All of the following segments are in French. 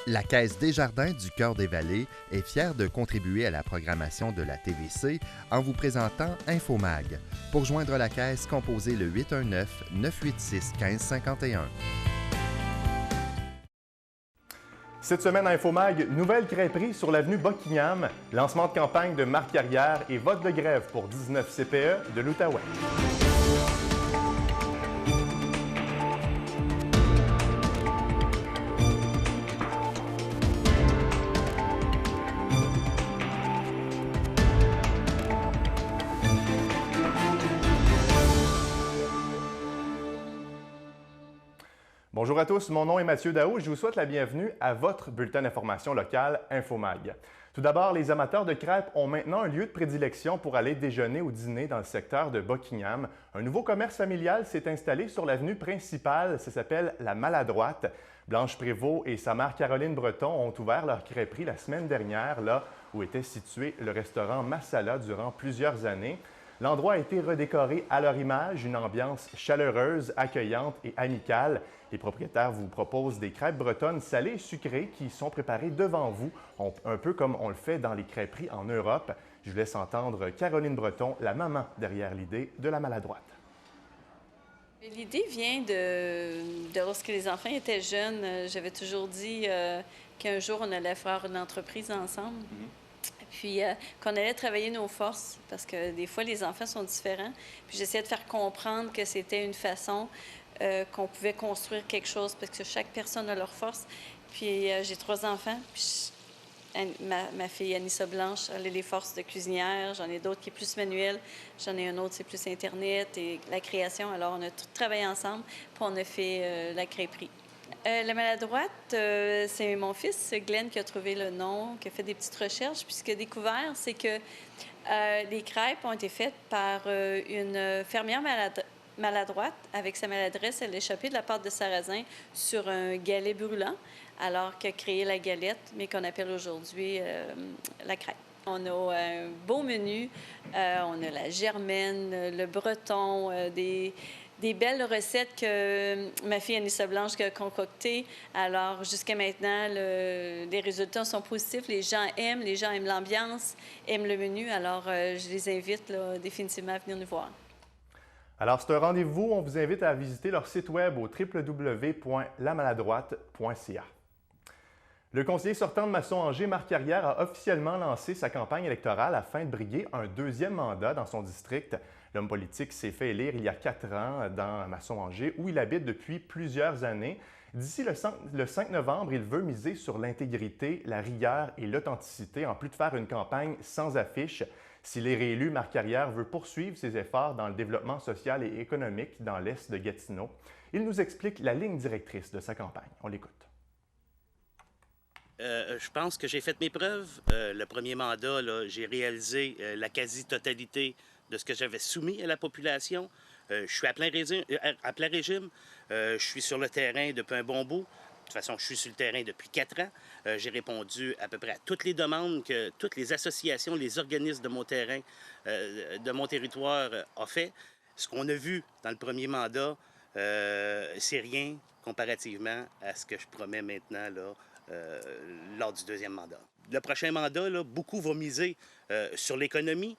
La Caisse Desjardins du Cœur des Vallées est fière de contribuer à la programmation de la TVC en vous présentant Infomag. Pour joindre la Caisse, composez le 819-986-1551. Cette semaine à Infomag, nouvelle crêperie sur l'avenue Buckingham, lancement de campagne de Marc Carrière et vote de grève pour 19 CPE de l'Outaouais. Bonjour à tous, mon nom est Mathieu Daou et je vous souhaite la bienvenue à votre bulletin d'information locale Infomag. Tout d'abord, les amateurs de crêpes ont maintenant un lieu de prédilection pour aller déjeuner ou dîner dans le secteur de Buckingham. Un nouveau commerce familial s'est installé sur l'avenue principale, ça s'appelle La Maladroite. Blanche Prévost et sa mère Caroline Breton ont ouvert leur crêperie la semaine dernière, là où était situé le restaurant Massala durant plusieurs années. L'endroit a été redécoré à leur image, une ambiance chaleureuse, accueillante et amicale. Les propriétaires vous proposent des crêpes bretonnes salées et sucrées qui sont préparées devant vous, un peu comme on le fait dans les crêperies en Europe. Je vous laisse entendre Caroline Breton, la maman derrière l'idée de La Maladroite. L'idée vient de lorsque les enfants étaient jeunes. J'avais toujours dit qu'un jour, on allait faire une entreprise ensemble. Puis qu'on allait travailler nos forces, parce que des fois, les enfants sont différents. Puis j'essayais de faire comprendre que c'était une façon qu'on pouvait construire quelque chose, parce que chaque personne a leur force. Puis j'ai 3 enfants. Puis ma fille Anissa Blanche, elle a les forces de cuisinière. J'en ai d'autres qui est plus manuel. J'en ai un autre, c'est plus Internet et la création. Alors, on a tout travaillé ensemble, puis on a fait la crêperie. La Maladroite, c'est mon fils, Glenn, qui a trouvé le nom, qui a fait des petites recherches. Puis ce qu'il a découvert, c'est que les crêpes ont été faites par une fermière maladroite. Avec sa maladresse, elle a échappé de la pâte de sarrasin sur un galet brûlant, alors qu'elle a créé la galette, mais qu'on appelle aujourd'hui la crêpe. On a un beau menu. On a la germaine, le breton, des belles recettes que ma fille Anissa Blanche a concoctées. Alors, jusqu'à maintenant, les résultats sont positifs. Les gens aiment l'ambiance, aiment le menu. Alors, je les invite là, définitivement à venir nous voir. Alors, c'est un rendez-vous. On vous invite à visiter leur site web au www.lamaladroite.ca. Le conseiller sortant de Masson-Angers, Marc Carrière, a officiellement lancé sa campagne électorale afin de briguer un 2e mandat dans son district. L'homme politique s'est fait élire il y a 4 ans dans Masson-Angers, où il habite depuis plusieurs années. D'ici le 5 novembre, il veut miser sur l'intégrité, la rigueur et l'authenticité, en plus de faire une campagne sans affiche. S'il est réélu, Marc Carrière veut poursuivre ses efforts dans le développement social et économique dans l'est de Gatineau. Il nous explique la ligne directrice de sa campagne. On l'écoute. Je pense que j'ai fait mes preuves. Le premier mandat, j'ai réalisé la quasi-totalité de ce que j'avais soumis à la population. Je suis à plein régime. Je suis sur le terrain depuis un bon bout. De toute façon, je suis sur le terrain depuis 4 ans. J'ai répondu à peu près à toutes les demandes que toutes les associations, les organismes de mon terrain, de mon territoire ont fait. Ce qu'on a vu dans le premier mandat, c'est rien comparativement à ce que je promets maintenant là, lors du 2e mandat. Le prochain mandat, là, beaucoup vont miser sur l'économie.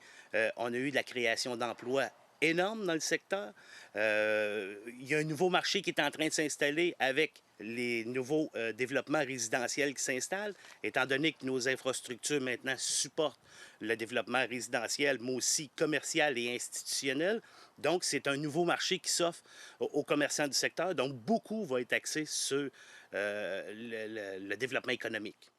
On a eu de la création d'emplois énorme dans le secteur. Il y a un nouveau marché qui est en train de s'installer avec les nouveaux développements résidentiels qui s'installent, étant donné que nos infrastructures maintenant supportent le développement résidentiel, mais aussi commercial et institutionnel. Donc, c'est un nouveau marché qui s'offre aux commerçants du secteur. Donc, beaucoup va être axé sur le développement économique.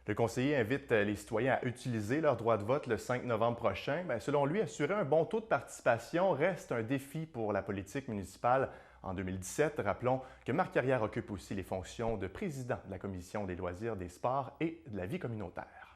Le conseiller invite les citoyens à utiliser leur droit de vote le 5 novembre prochain. Bien, selon lui, assurer un bon taux de participation reste un défi pour la politique municipale. En 2017, rappelons que Marc Carrière occupe aussi les fonctions de président de la Commission des loisirs, des sports et de la vie communautaire.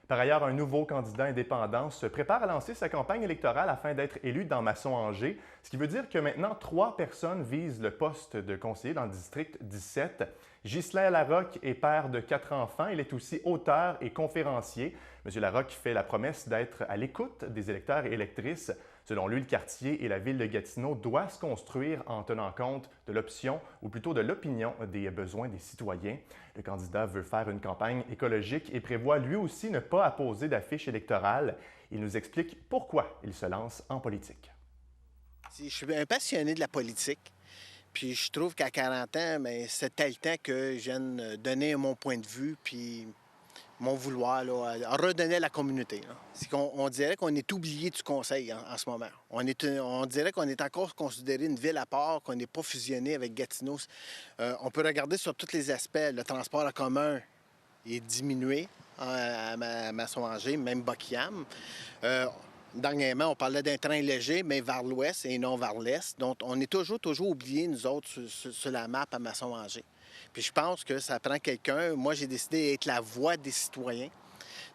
Par ailleurs, un nouveau candidat indépendant se prépare à lancer sa campagne électorale afin d'être élu dans Masson-Angers, ce qui veut dire que maintenant 3 personnes visent le poste de conseiller dans le district 17. Ghislain Larocque est père de 4 enfants. Il est aussi auteur et conférencier. M. Larocque fait la promesse d'être à l'écoute des électeurs et électrices. Selon lui, le quartier et la ville de Gatineau doivent se construire en tenant compte de l'option, ou plutôt de l'opinion des besoins des citoyens. Le candidat veut faire une campagne écologique et prévoit lui aussi ne pas apposer d'affiches électorales. Il nous explique pourquoi il se lance en politique. Je suis un passionné de la politique. Puis je trouve qu'à 40 ans, c'était le temps que je vienne donner mon point de vue puis mon vouloir là, à redonner à la communauté. C'est qu'on dirait qu'on est oublié du conseil en ce moment. On dirait qu'on est encore considéré une ville à part, qu'on n'est pas fusionné avec Gatineau. On peut regarder sur tous les aspects. Le transport en commun est diminué à Masson-Angers, même Buckingham. Dernièrement, on parlait d'un train léger, mais vers l'ouest et non vers l'est. Donc, on est toujours oubliés, nous autres, sur la map à Masson-Angers. Puis je pense que ça prend quelqu'un. Moi, j'ai décidé d'être la voix des citoyens.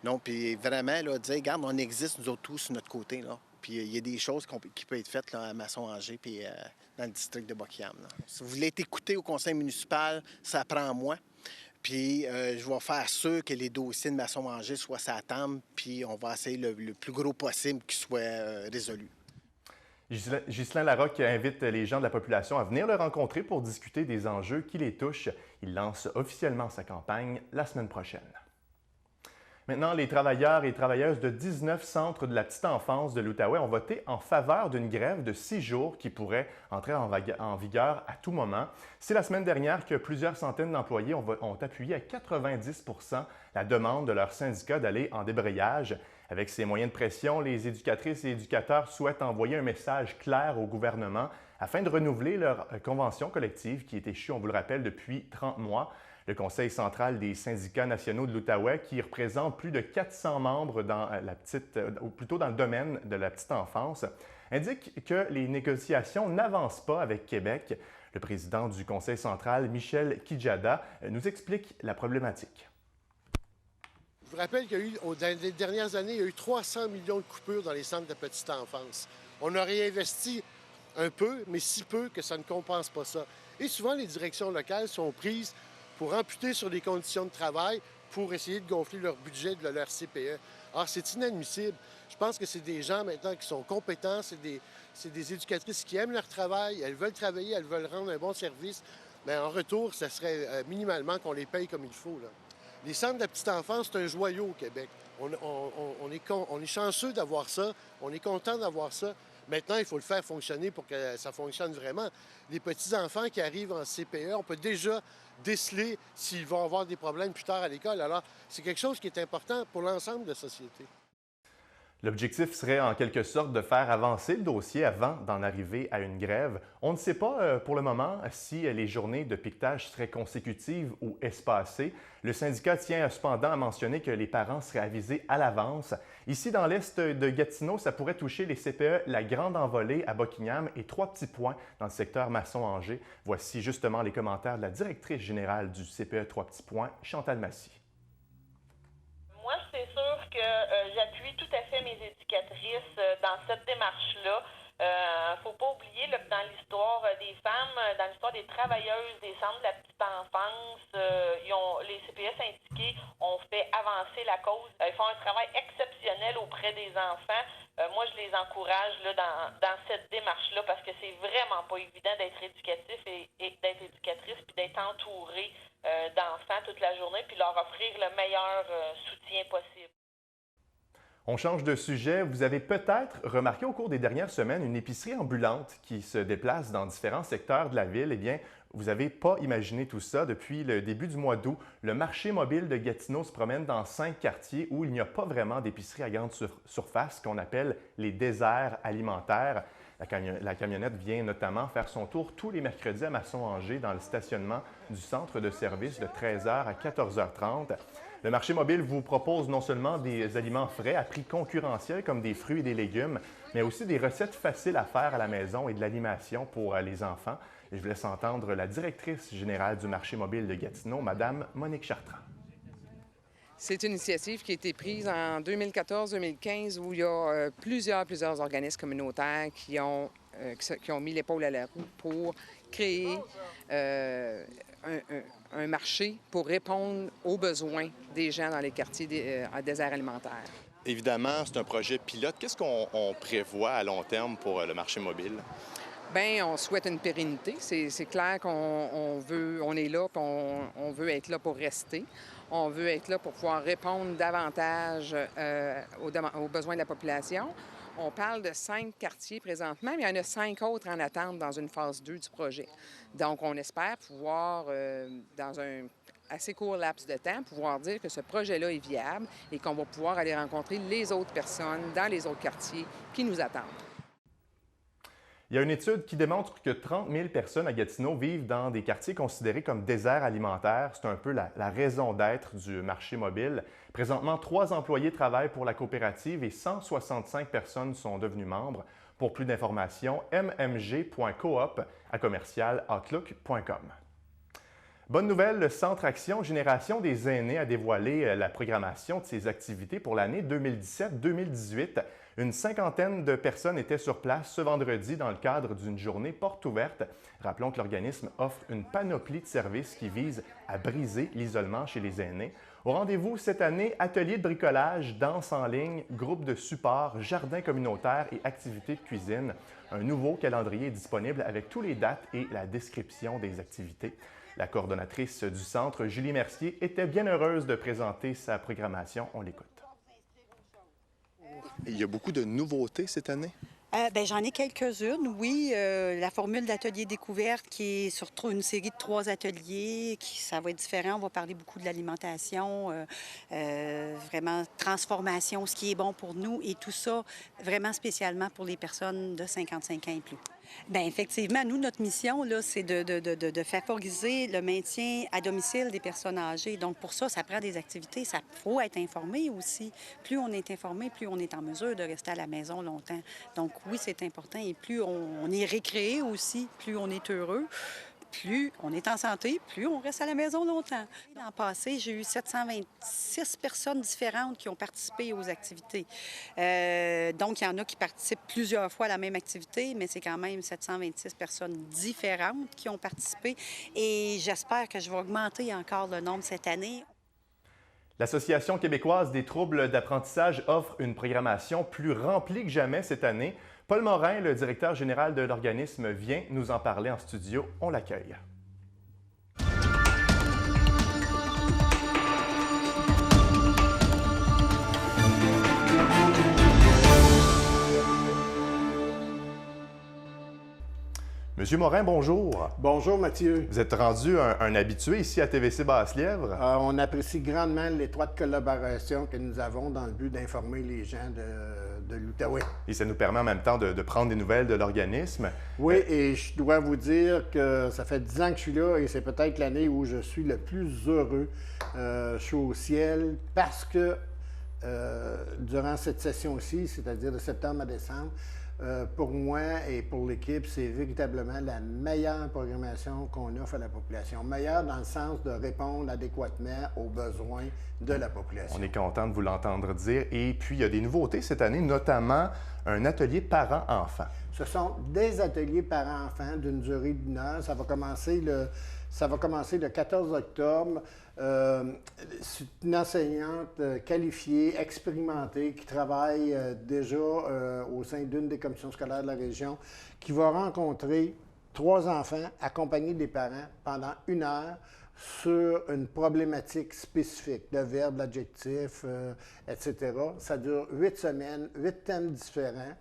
Donc, puis vraiment, là, dire, regarde, on existe, nous autres tous, sur notre côté, là. Puis il y a des choses qui peuvent être faites là, à Masson-Angers puis dans le district de Buckingham. Là. Si vous voulez être écouté au conseil municipal, ça prend moi. Puis je vais faire sûr que les dossiers de Masson-Angers soient sur la table, puis on va essayer le plus gros possible qu'ils soient résolus. Ghislain Larocque invite les gens de la population à venir le rencontrer pour discuter des enjeux qui les touchent. Il lance officiellement sa campagne la semaine prochaine. Maintenant, les travailleurs et travailleuses de 19 centres de la petite enfance de l'Outaouais ont voté en faveur d'une grève de 6 jours qui pourrait entrer en vigueur à tout moment. C'est la semaine dernière que plusieurs centaines d'employés ont appuyé à 90 % la demande de leur syndicat d'aller en débrayage. Avec ces moyens de pression, les éducatrices et éducateurs souhaitent envoyer un message clair au gouvernement afin de renouveler leur convention collective qui est échue, on vous le rappelle, depuis 30 mois. Le Conseil central des syndicats nationaux de l'Outaouais, qui représente plus de 400 membres dans ou plutôt dans le domaine de la petite enfance, indique que les négociations n'avancent pas avec Québec. Le président du Conseil central, Michel Kijada, nous explique la problématique. Je vous rappelle dans les dernières années, il y a eu 300 millions de coupures dans les centres de petite enfance. On a réinvesti un peu, mais si peu que ça ne compense pas ça. Et souvent, les directions locales sont prises pour amputer sur les conditions de travail pour essayer de gonfler leur budget de leur CPE. Alors, c'est inadmissible. Je pense que c'est des gens maintenant qui sont compétents, c'est des éducatrices qui aiment leur travail, elles veulent travailler, elles veulent rendre un bon service. Mais en retour, ça serait minimalement qu'on les paye comme il faut, là. Les centres de la petite enfance, c'est un joyau au Québec. On est chanceux d'avoir ça, on est content d'avoir ça. Maintenant, il faut le faire fonctionner pour que ça fonctionne vraiment. Les petits-enfants qui arrivent en CPE, on peut déjà déceler s'ils vont avoir des problèmes plus tard à l'école. Alors, c'est quelque chose qui est important pour l'ensemble de la société. L'objectif serait en quelque sorte de faire avancer le dossier avant d'en arriver à une grève. On ne sait pas pour le moment si les journées de piquetage seraient consécutives ou espacées. Le syndicat tient cependant à mentionner que les parents seraient avisés à l'avance. Ici, dans l'est de Gatineau, ça pourrait toucher les CPE La Grande Envolée à Buckingham et Trois-Petits-Points dans le secteur Masson-Angers. Voici justement les commentaires de la directrice générale du CPE Trois-Petits-Points, Chantal Massy. Moi, c'est sûr que j'appuie tout à fait mes éducatrices dans cette démarche-là. Faut pas oublier là, que dans l'histoire des femmes, dans l'histoire des travailleuses des centres de la petite enfance, les CPE syndiqués ont fait avancer la cause. Ils font un travail exceptionnel auprès des enfants. Moi, je les encourage là, dans cette démarche-là parce que c'est vraiment pas évident d'être éducatif et d'être éducatrice puis d'être entouré d'enfants toute la journée puis leur offrir le meilleur soutien possible. On change de sujet. Vous avez peut-être remarqué au cours des dernières semaines une épicerie ambulante qui se déplace dans différents secteurs de la ville. Eh bien, vous n'avez pas imaginé tout ça. Depuis le début du mois d'août, le marché mobile de Gatineau se promène dans 5 quartiers où il n'y a pas vraiment d'épicerie à grande surface, qu'on appelle les déserts alimentaires. La camionnette vient notamment faire son tour tous les mercredis à Masson-Angers dans le stationnement du centre de service de 13h à 14h30. Le marché mobile vous propose non seulement des aliments frais à prix concurrentiel comme des fruits et des légumes, mais aussi des recettes faciles à faire à la maison et de l'animation pour les enfants. Et je vous laisse entendre la directrice générale du marché mobile de Gatineau, Mme Monique Chartrand. C'est une initiative qui a été prise en 2014-2015 où il y a plusieurs organismes communautaires qui ont mis l'épaule à la roue pour créer un marché pour répondre aux besoins des gens dans les quartiers à désert alimentaire. Évidemment, c'est un projet pilote. Qu'est-ce qu'on prévoit à long terme pour le marché mobile? Bien, on souhaite une pérennité. C'est clair on est là, puis on veut être là pour rester. On veut être là pour pouvoir répondre davantage aux besoins de la population. On parle de 5 quartiers présentement, mais il y en a 5 autres en attente dans une phase 2 du projet. Donc, on espère pouvoir, dans un assez court laps de temps, pouvoir dire que ce projet-là est viable et qu'on va pouvoir aller rencontrer les autres personnes dans les autres quartiers qui nous attendent. Il y a une étude qui démontre que 30 000 personnes à Gatineau vivent dans des quartiers considérés comme déserts alimentaires. C'est un peu la raison d'être du marché mobile. Présentement, 3 employés travaillent pour la coopérative et 165 personnes sont devenues membres. Pour plus d'informations, mmg.coop@outlook.com. Bonne nouvelle, le Centre Action Génération des aînés a dévoilé la programmation de ses activités pour l'année 2017-2018. Une cinquantaine de personnes étaient sur place ce vendredi dans le cadre d'une journée porte ouverte. Rappelons que l'organisme offre une panoplie de services qui visent à briser l'isolement chez les aînés. Au rendez-vous cette année, ateliers de bricolage, danse en ligne, groupe de support, jardin communautaire et activités de cuisine. Un nouveau calendrier est disponible avec toutes les dates et la description des activités. La coordonnatrice du centre, Julie Mercier, était bien heureuse de présenter sa programmation. On l'écoute. Il y a beaucoup de nouveautés cette année? J'en ai quelques-unes, oui. La formule d'atelier découverte qui est sur une série de 3 ateliers, ça va être différent. On va parler beaucoup de l'alimentation, vraiment transformation, ce qui est bon pour nous et tout ça vraiment spécialement pour les personnes de 55 ans et plus. Bien, effectivement, nous, notre mission, là, c'est de favoriser le maintien à domicile des personnes âgées. Donc, pour ça, ça prend des activités. Ça faut être informé aussi. Plus on est informé, plus on est en mesure de rester à la maison longtemps. Donc, oui, c'est important. Et plus on est récréé aussi, plus on est heureux. Plus on est en santé, plus on reste à la maison longtemps. L'an passé, j'ai eu 726 personnes différentes qui ont participé aux activités. Donc, il y en a qui participent plusieurs fois à la même activité, mais c'est quand même 726 personnes différentes qui ont participé. Et j'espère que je vais augmenter encore le nombre cette année. L'Association québécoise des troubles d'apprentissage offre une programmation plus remplie que jamais cette année. Paul Morin, le directeur général de l'organisme, vient nous en parler en studio. On l'accueille. Monsieur Morin, bonjour. Bonjour, Mathieu. Vous êtes rendu un habitué ici à TVC Basse-Lièvre. On apprécie grandement l'étroite collaboration que nous avons dans le but d'informer les gens de l'Outaouais. Et ça nous permet en même temps de prendre des nouvelles de l'organisme. Oui, et je dois vous dire que ça fait 10 ans que je suis là et c'est peut-être l'année où je suis le plus heureux. Je suis au ciel parce que durant cette session-ci, c'est-à-dire de septembre à décembre, pour moi et pour l'équipe, c'est véritablement la meilleure programmation qu'on offre à la population. Meilleure dans le sens de répondre adéquatement aux besoins de la population. On est content de vous l'entendre dire. Et puis, il y a des nouveautés cette année, notamment un atelier parents-enfants. Ce sont des ateliers parents-enfants d'une durée d'1 heure. Ça va commencer le 14 octobre. C'est une enseignante qualifiée, expérimentée, qui travaille déjà au sein d'une des commissions scolaires de la région, qui va rencontrer 3 enfants accompagnés des parents pendant 1 heure sur une problématique spécifique, le verbe, l'adjectif, etc. Ça dure 8 semaines, 8 thèmes différents.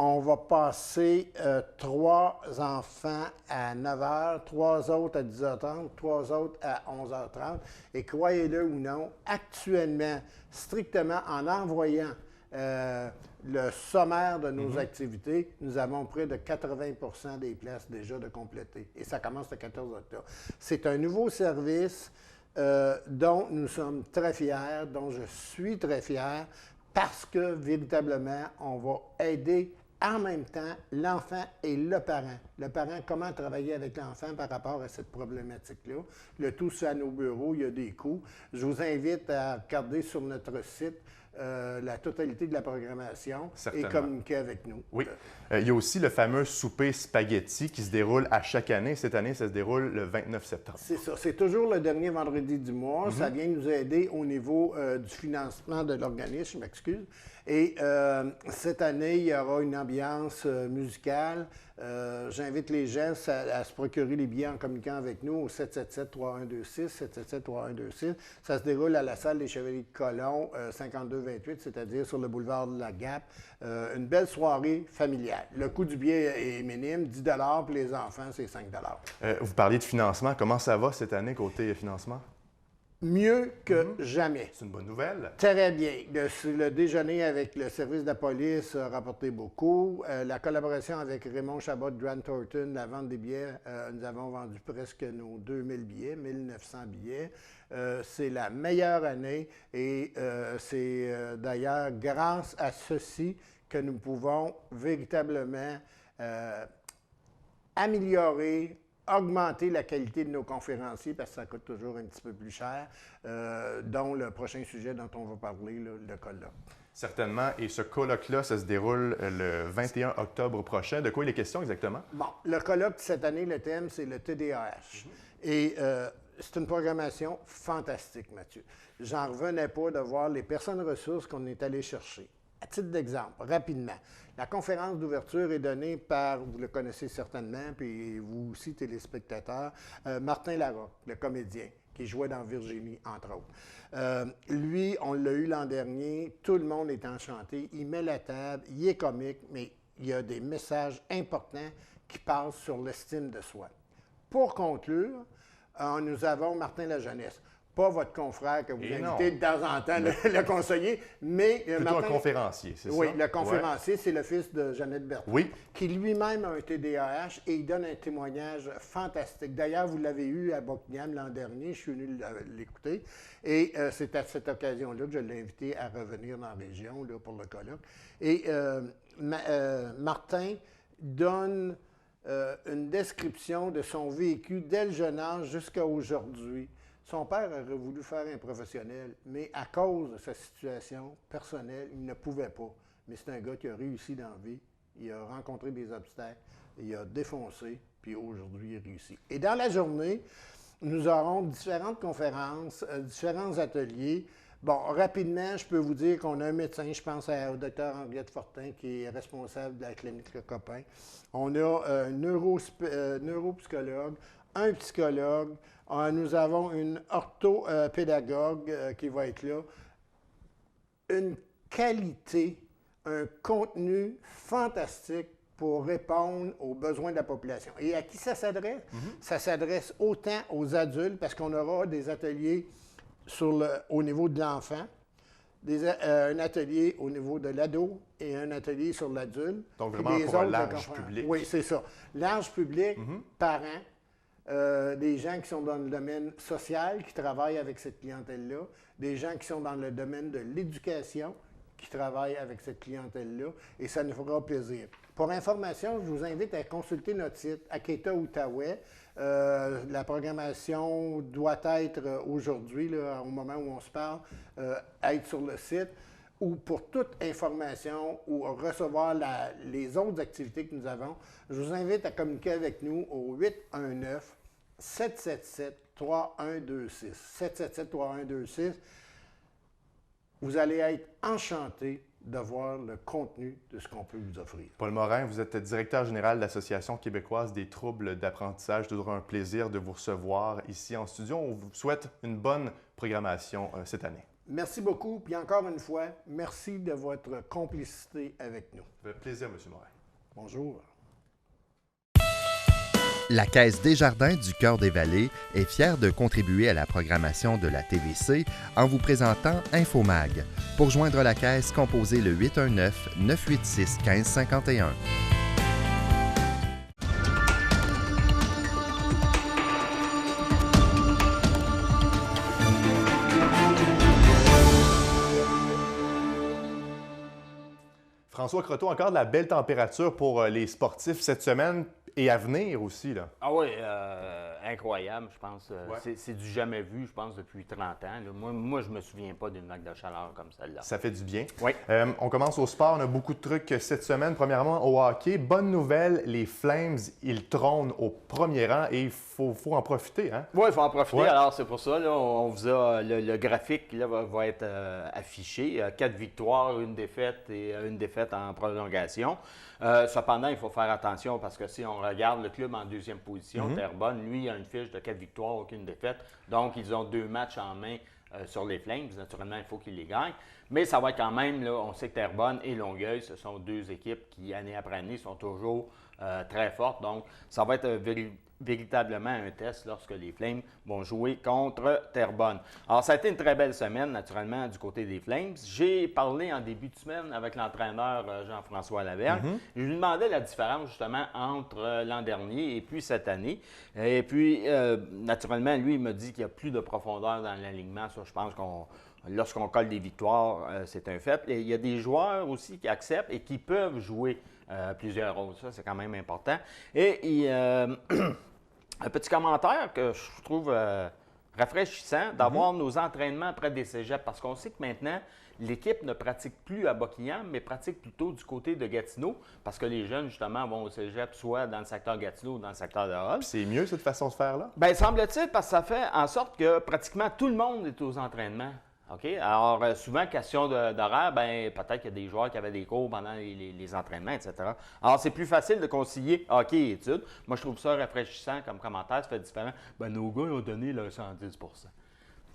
On va passer 3 enfants à 9 h, 3 autres à 10h30, 3 autres à 11h30. Et croyez-le ou non, actuellement, strictement en envoyant le sommaire de nos activités, nous avons près de 80 des places déjà de compléter. Et ça commence le 14 octobre. C'est un nouveau service dont nous sommes très fiers, dont je suis très fier, parce que véritablement, on va aider en même temps l'enfant et le parent. Le parent, comment travailler avec l'enfant par rapport à cette problématique-là. Le tout, c'est à nos bureaux, il y a des coûts. Je vous invite à regarder sur notre site la totalité de la programmation et Certainement. communiquer avec nous. Oui. Il y a aussi le fameux souper spaghetti qui se déroule à chaque année. Cette année, ça se déroule le 29 septembre. C'est ça. C'est toujours le dernier vendredi du mois. Ça vient nous aider au niveau du financement de l'organisme, je m'excuse. Et cette année, il y aura une ambiance musicale. J'invite les gens à se procurer les billets en communiquant avec nous au 777-3126, 777-3126. Ça se déroule à la salle des Chevaliers de Colomb, 5228, c'est-à-dire sur le boulevard de la Gap. Une belle soirée familiale. Le coût du billet est minime, 10 pour les enfants, c'est 5 Vous parliez de financement. Comment ça va cette année côté financement? Mieux que jamais. C'est une bonne nouvelle. Très bien. Le déjeuner avec le service de la police a rapporté beaucoup. La collaboration avec Raymond Chabot de Grant Thornton, la vente des billets, nous avons vendu presque nos 2000 billets, 1900 billets. C'est la meilleure année et c'est d'ailleurs grâce à ceci que nous pouvons véritablement améliorer, augmenter la qualité de nos conférenciers parce que ça coûte toujours un petit peu plus cher, dont le prochain sujet dont on va parler, là, le colloque. Certainement. Et ce colloque-là, ça se déroule le 21 octobre prochain. De quoi il est question exactement? Bon, le colloque de cette année, le thème, c'est le TDAH. Et c'est une programmation fantastique, Mathieu. J'en revenais pas de voir les personnes ressources qu'on est allé chercher. À titre d'exemple, rapidement, la conférence d'ouverture est donnée par, vous le connaissez certainement, puis vous aussi, téléspectateurs, Martin Larocque, le comédien, qui jouait dans Virginie, entre autres. Lui, on l'a eu l'an dernier, tout le monde est enchanté, il met la table, il est comique, mais il y a des messages importants qui passent sur l'estime de soi. Pour conclure, nous avons Martin Lajeunesse. Pas votre confrère que vous invitez de temps en temps, le conseiller, mais... Plutôt Martin, un conférencier, c'est ça? Oui, le conférencier, c'est le fils de Jeannette Bertrand, qui lui-même a un TDAH et il donne un témoignage fantastique. D'ailleurs, vous l'avez eu à Buckingham l'an dernier, je suis venu l'écouter, et c'est à cette occasion-là que je l'ai invité à revenir dans la région là, pour le colloque. Et Martin donne une description de son vécu dès le jeune âge jusqu'à aujourd'hui. Son père aurait voulu faire un professionnel, mais à cause de sa situation personnelle, il ne pouvait pas. Mais c'est un gars qui a réussi dans la vie. Il a rencontré des obstacles, il a défoncé, puis aujourd'hui, il réussit. Et dans la journée, nous aurons différentes conférences, différents ateliers. Bon, rapidement, je peux vous dire qu'on a un médecin, je pense au docteur Henriette Fortin, qui est responsable de la clinique Le Copain. On a un neuropsychologue, un psychologue. Nous avons une orthopédagogue qui va être là. Une qualité, un contenu fantastique pour répondre aux besoins de la population. Et à qui ça s'adresse? Ça s'adresse autant aux adultes, parce qu'on aura des ateliers au niveau de l'enfant, un atelier au niveau de l'ado et un atelier sur l'adulte. Donc vraiment pour un large public. Oui, c'est ça. Large public, parents, des gens qui sont dans le domaine social, qui travaillent avec cette clientèle-là, des gens qui sont dans le domaine de l'éducation, qui travaillent avec cette clientèle-là, et ça nous fera plaisir. Pour information, je vous invite à consulter notre site, Aketa Outaouais. La programmation doit être aujourd'hui, là, au moment où on se parle, être sur le site, ou pour toute information ou recevoir les autres activités que nous avons, je vous invite à communiquer avec nous au 819-777-3126. 777-3126. Vous allez être enchantés de voir le contenu de ce qu'on peut vous offrir. Paul Morin, vous êtes directeur général de l'Association québécoise des troubles d'apprentissage. Toujours un plaisir de vous recevoir ici en studio. On vous souhaite une bonne programmation cette année. Merci beaucoup. Puis encore une fois, merci de votre complicité avec nous. Ça fait plaisir, M. Morin. Bonjour. La Caisse Desjardins du Cœur des Vallées est fière de contribuer à la programmation de la TVC en vous présentant InfoMag. Pour joindre la Caisse, composez le 819-986-1551. François Croteau, encore de la belle température pour les sportifs cette semaine. et à venir aussi, là. Ah oui, incroyable, je pense. Ouais. C'est du jamais vu, je pense, depuis 30 ans. Là. Moi, je me souviens pas d'une vague de chaleur comme celle-là. Ça fait du bien. Oui. On commence au sport. On a beaucoup de trucs cette semaine. Premièrement, au hockey. Bonne nouvelle, les Flames, ils trônent au premier rang et il faut en profiter. Hein? Oui, il faut en profiter. Ouais. Alors, c'est pour ça, là, on vous a, le graphique là, va être affiché. 4 victoires, 1 défaite et 1 défaite en prolongation. Cependant, il faut faire attention parce que si on regarde le club en deuxième position, Terrebonne, lui, a une fiche de 4 victoires, aucune défaite. Donc, ils ont 2 matchs en main sur les Flames. Naturellement, il faut qu'ils les gagnent. Mais ça va être quand même, là, on sait que Terrebonne et Longueuil, ce sont 2 équipes qui, année après année, sont toujours très fortes. Donc, ça va être véritablement un test lorsque les Flames vont jouer contre Terrebonne. Alors, ça a été une très belle semaine, naturellement, du côté des Flames. J'ai parlé en début de semaine avec l'entraîneur Jean-François Lavergne. Je lui demandais la différence, justement, entre l'an dernier et puis cette année. Et puis, naturellement, lui, il m'a dit qu'il y a plus de profondeur dans l'alignement. Ça, je pense lorsqu'on colle des victoires, c'est un fait. Et il y a des joueurs aussi qui acceptent et qui peuvent jouer plusieurs rôles. Ça, c'est quand même important. Et un petit commentaire que je trouve rafraîchissant d'avoir nos entraînements près des cégeps parce qu'on sait que maintenant, l'équipe ne pratique plus à Buckingham, mais pratique plutôt du côté de Gatineau parce que les jeunes, justement, vont au cégep soit dans le secteur Gatineau ou dans le secteur de Hull. C'est mieux, cette façon de faire-là? Bien, semble-t-il, parce que ça fait en sorte que pratiquement tout le monde est aux entraînements. OK? Alors, souvent, question d'horaire, bien, peut-être qu'il y a des joueurs qui avaient des cours pendant les entraînements, etc. Alors, c'est plus facile de concilier hockey et études. Moi, je trouve ça rafraîchissant comme commentaire. Ça fait différent. Bien, nos gars, ils ont donné leur 110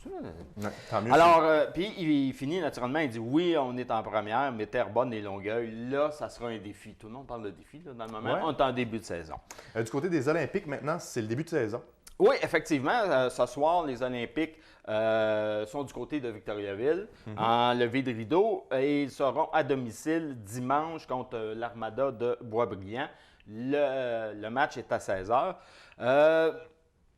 Ouais, tant mieux. Alors, puis il finit naturellement, il dit oui, on est en première, mais Terrebonne et Longueuil, là, ça sera un défi. Tout le monde parle de défi là, dans le moment. Ouais. On est en début de saison. Du côté des Olympiques, maintenant, c'est le début de saison. Oui, effectivement. Ce soir, les Olympiques sont du côté de Victoriaville, en levée de rideau, et ils seront à domicile dimanche contre l'Armada de Boisbriand. Le match est à 16h.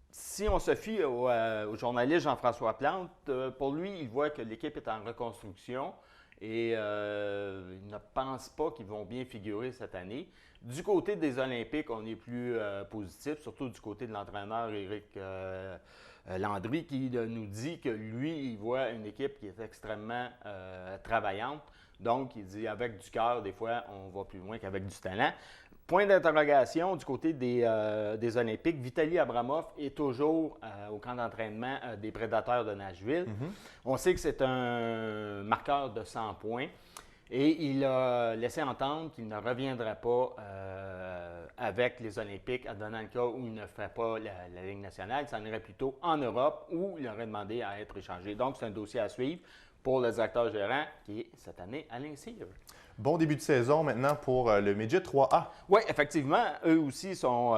Si on se fie au journaliste Jean-François Plante, pour lui, il voit que l'équipe est en reconstruction et il ne pense pas qu'ils vont bien figurer cette année. Du côté des Olympiques, on est plus positif, surtout du côté de l'entraîneur Éric Landry, qui nous dit que lui, il voit une équipe qui est extrêmement travaillante. Donc, il dit avec du cœur, des fois, on va plus loin qu'avec du talent. Point d'interrogation du côté des Olympiques. Vitaly Abramov est toujours au camp d'entraînement des Prédateurs de Nashville. On sait que c'est un marqueur de 100 points et il a laissé entendre qu'il ne reviendrait pas avec les Olympiques, advenant le cas où il ne ferait pas la Ligue nationale. Il s'en irait plutôt en Europe où il aurait demandé à être échangé. Donc, c'est un dossier à suivre pour le directeur gérant qui est cette année Alain Cyr. Bon début de saison maintenant pour le Midget 3A. Oui, effectivement, eux aussi sont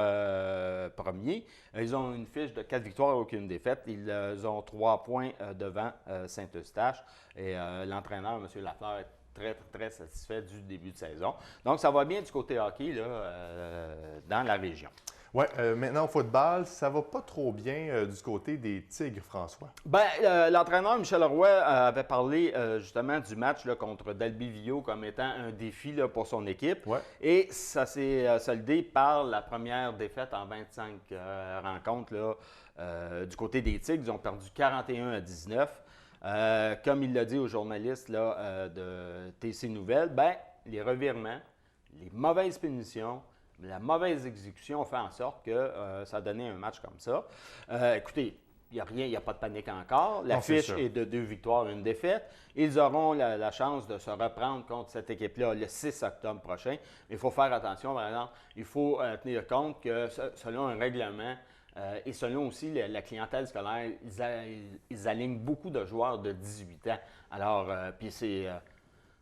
premiers. Ils ont une fiche de 4 victoires et aucune défaite. Ils ont 3 points devant Saint-Eustache. Et l'entraîneur, M. Lafleur, est très, très satisfait du début de saison. Donc, ça va bien du côté hockey là, dans la région. Oui, maintenant au football, ça va pas trop bien du côté des Tigres, François. Bien, l'entraîneur Michel Roy avait parlé justement du match là, contre Dalby-Vio comme étant un défi là, pour son équipe. Ouais. Et ça s'est soldé par la première défaite en 25 rencontres là, du côté des Tigres. Ils ont perdu 41-19. Comme il l'a dit aux journalistes là, de TC Nouvelles, ben, les revirements, les mauvaises punitions, la mauvaise exécution fait en sorte que ça a donné un match comme ça. Écoutez, il n'y a pas de panique encore. La fiche est de 2 victoires et 1 défaite. Ils auront la chance de se reprendre contre cette équipe-là le 6 octobre prochain. Mais il faut faire attention, par exemple, il faut tenir compte que selon un règlement et selon aussi la clientèle scolaire, ils alignent beaucoup de joueurs de 18 ans. Alors, puis c'est...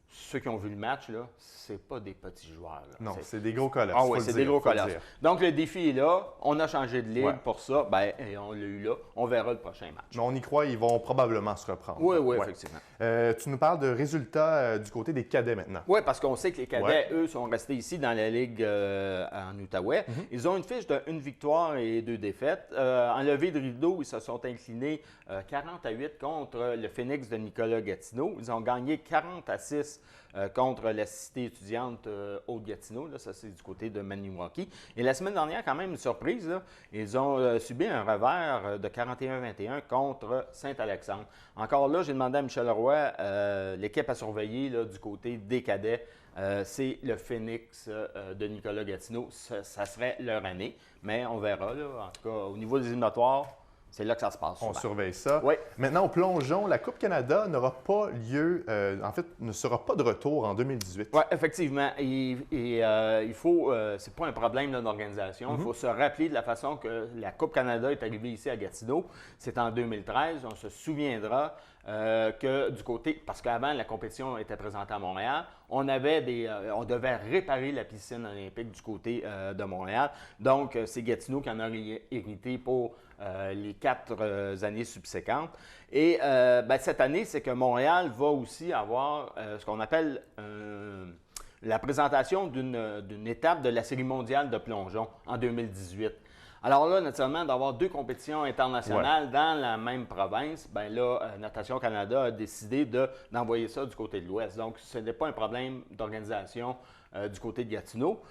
Ceux qui ont vu le match, là, c'est pas des petits joueurs. Là. Non, c'est des gros colosses. Ah oui, c'est des gros colosses. Donc, le défi est là. On a changé de ligue pour ça. Bien, et on l'a eu là. On verra le prochain match. Mais on y croit, ils vont probablement se reprendre. Oui, effectivement. Tu nous parles de résultats du côté des cadets maintenant. Oui, parce qu'on sait que les cadets, eux, sont restés ici dans la Ligue en Outaouais. Ils ont une fiche de 1 victoire et 2 défaites. En levée de rideau, ils se sont inclinés 40-8 contre le Phoenix de Nicolas Gatineau. Ils ont gagné 40-6 10 contre la cité étudiante Haute-Gatineau. Ça, c'est du côté de Maniwaki. Et la semaine dernière, quand même, une surprise, là, ils ont subi un revers de 41-21 contre Saint-Alexandre. Encore là, j'ai demandé à Michel Roy, l'équipe à surveiller là, du côté des cadets, c'est le Phoenix de Nicolas Gatineau. Ça serait leur année, mais on verra. Là. En tout cas, au niveau des éliminatoires, c'est là que ça se passe. On souvent. surveille ça. Oui. Maintenant, au plongeon, la Coupe Canada n'aura pas lieu, en fait, ne sera pas de retour en 2018. Oui, effectivement. Il faut, c'est pas un problème d'organisation. Il faut se rappeler de la façon que la Coupe Canada est arrivée ici à Gatineau. C'est en 2013. On se souviendra que du côté, parce qu'avant la compétition était présentée à Montréal, on devait réparer la piscine olympique du côté de Montréal. Donc, c'est Gatineau qui en a hérité pour les 4 années subséquentes. Et cette année, c'est que Montréal va aussi avoir ce qu'on appelle la présentation d'une étape de la Série mondiale de plongeon en 2018. Alors là, naturellement, d'avoir 2 compétitions internationales dans la même province, bien là, Natation Canada a décidé d'envoyer ça du côté de l'Ouest. Donc, ce n'est pas un problème d'organisation du côté de Gatineau.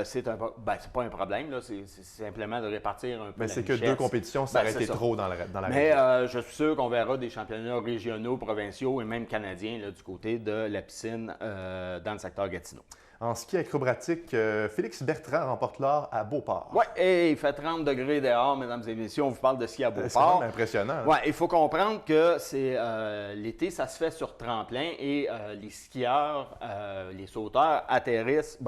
C'est pas un problème, là, c'est simplement de répartir un peu Mais la c'est que richesse. 2 compétitions, ça aurait été trop dans la Mais région. je suis sûr qu'on verra des championnats régionaux, provinciaux et même canadiens là, du côté de la piscine dans le secteur Gatineau. En ski acrobatique, Félix Bertrand remporte l'or à Beauport. Oui, et il fait 30 degrés dehors, mesdames et messieurs. On vous parle de ski à Beauport. C'est vraiment impressionnant. Hein? Oui, il faut comprendre que c'est l'été, ça se fait sur tremplin et les skieurs, les sauteurs atterrissent,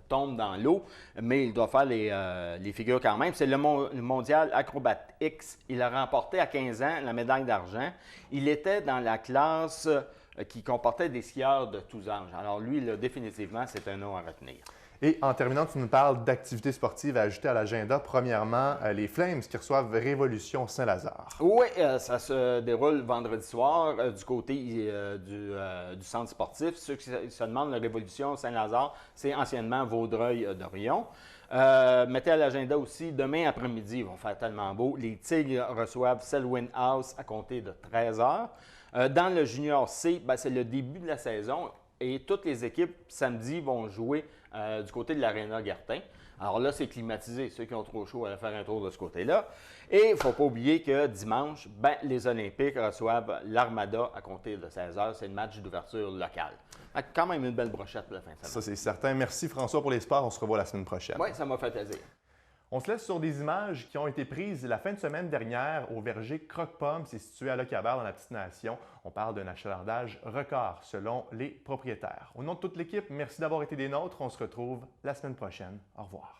tombent dans l'eau, mais ils doivent faire les figures quand même. C'est le mondial Acrobat X. Il a remporté à 15 ans la médaille d'argent. Il était dans la classe qui comportait des skieurs de tous âges. Alors lui, là, définitivement, c'est un nom à retenir. Et en terminant, tu nous parles d'activités sportives à ajouter à l'agenda. Premièrement, les Flames qui reçoivent Révolution Saint-Lazare. Oui, ça se déroule vendredi soir du côté du centre sportif. Ceux qui se demandent, la Révolution Saint-Lazare, c'est anciennement Vaudreuil-Dorion. Mettez à l'agenda aussi, demain après-midi, ils vont faire tellement beau. Les Tigres reçoivent Selwyn House à compter de 13 h. Dans le Junior C, c'est le début de la saison et toutes les équipes, samedi, vont jouer du côté de l'Arena Gartin. Alors là, c'est climatisé. Ceux qui ont trop chaud allaient faire un tour de ce côté-là. Et il ne faut pas oublier que dimanche, les Olympiques reçoivent l'Armada à compter de 16 h. C'est le match d'ouverture locale. Quand même une belle brochette pour la fin de semaine. Ça, c'est certain. Merci François pour les sports. On se revoit la semaine prochaine. Oui, ça m'a fait plaisir. On se laisse sur des images qui ont été prises la fin de semaine dernière au verger Croque-Pomme. C'est situé à Lochabert dans la Petite-Nation. On parle d'un achalandage record selon les propriétaires. Au nom de toute l'équipe, merci d'avoir été des nôtres. On se retrouve la semaine prochaine. Au revoir.